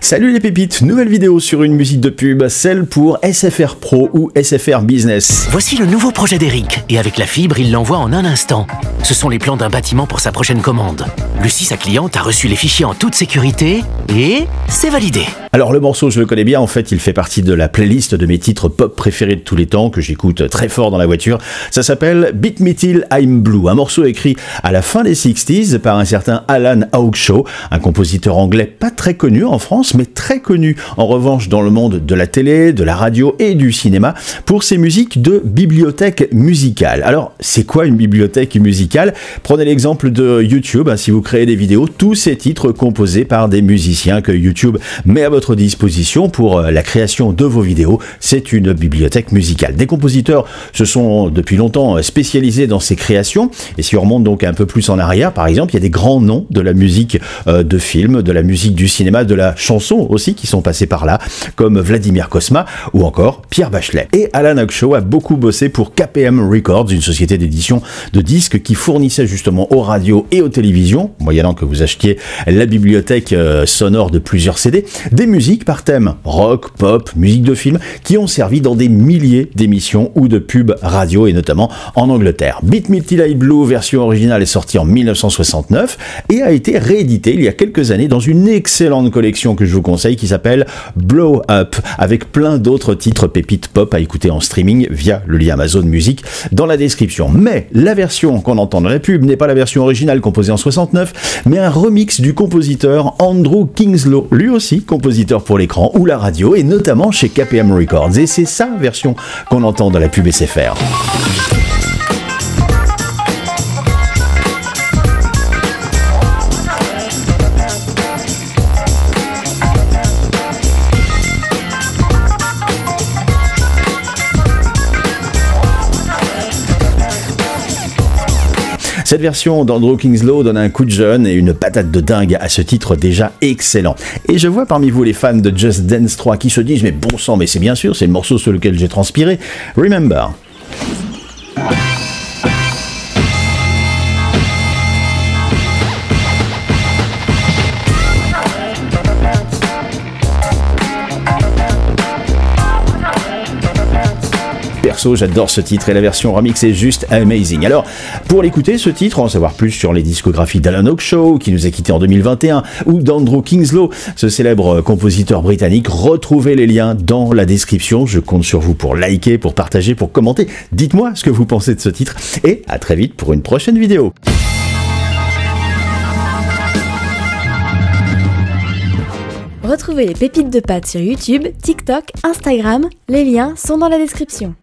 Salut les pépites, nouvelle vidéo sur une musique de pub, celle pour SFR Pro ou SFR Business. Voici le nouveau projet d'Eric, et avec la fibre, il l'envoie en un instant. Ce sont les plans d'un bâtiment pour sa prochaine commande. Lucie, sa cliente, a reçu les fichiers en toute sécurité, et c'est validé. Alors le morceau, je le connais bien, en fait il fait partie de la playlist de mes titres pop préférés de tous les temps, que j'écoute très fort dans la voiture. Ça s'appelle Beat Me Till I'm Blue, un morceau écrit à la fin des 60s par un certain Alan Hawkshaw, un compositeur anglais pas très connu en France, mais très connu en revanche dans le monde de la télé, de la radio et du cinéma, pour ses musiques de bibliothèque musicale. Alors c'est quoi une bibliothèque musicale? Prenez l'exemple de YouTube, si vous créez des vidéos, tous ces titres composés par des musiciens que YouTube met à votre disposition pour la création de vos vidéos, c'est une bibliothèque musicale. Des compositeurs se sont depuis longtemps spécialisés dans ces créations, et si on remonte donc un peu plus en arrière, par exemple, il y a des grands noms de la musique de film, de la musique du cinéma, de la chanson aussi qui sont passés par là, comme Vladimir Cosma ou encore Pierre Bachelet. Et Alan Hawkshaw a beaucoup bossé pour KPM Records, une société d'édition de disques qui fournissait justement aux radios et aux télévisions, moyennant que vous achetiez la bibliothèque sonore de plusieurs CD, des musiques par thème rock, pop, musique de film, qui ont servi dans des milliers d'émissions ou de pubs radio, et notamment en Angleterre. Beat Me Till I'm Blue, version originale, est sortie en 1969 et a été rééditée il y a quelques années dans une excellente collection que je vous conseille qui s'appelle Blow Up, avec plein d'autres titres pépites pop à écouter en streaming via le lien Amazon Music dans la description. Mais la version qu'on entend dans la pub n'est pas la version originale composée en 69, mais un remix du compositeur Andrew Kingslow, lui aussi compositeur pour l'écran ou la radio, et notamment chez KPM Records. Et c'est sa version qu'on entend dans la pub SFR. Cette version d'Andrew Kingslow donne un coup de jeune et une patate de dingue à ce titre déjà excellent. Et je vois parmi vous les fans de Just Dance 3 qui se disent « Mais bon sang, mais c'est bien sûr, c'est le morceau sur lequel j'ai transpiré. Remember ». Perso, j'adore ce titre et la version remix est juste amazing. Alors, pour l'écouter, ce titre, en savoir plus sur les discographies d'Alan Hawkshaw, qui nous a quittés en 2021, ou d'Andrew Kingslow, ce célèbre compositeur britannique, retrouvez les liens dans la description. Je compte sur vous pour liker, pour partager, pour commenter. Dites-moi ce que vous pensez de ce titre et à très vite pour une prochaine vidéo. Retrouvez les pépites de pâtes sur YouTube, TikTok, Instagram. Les liens sont dans la description.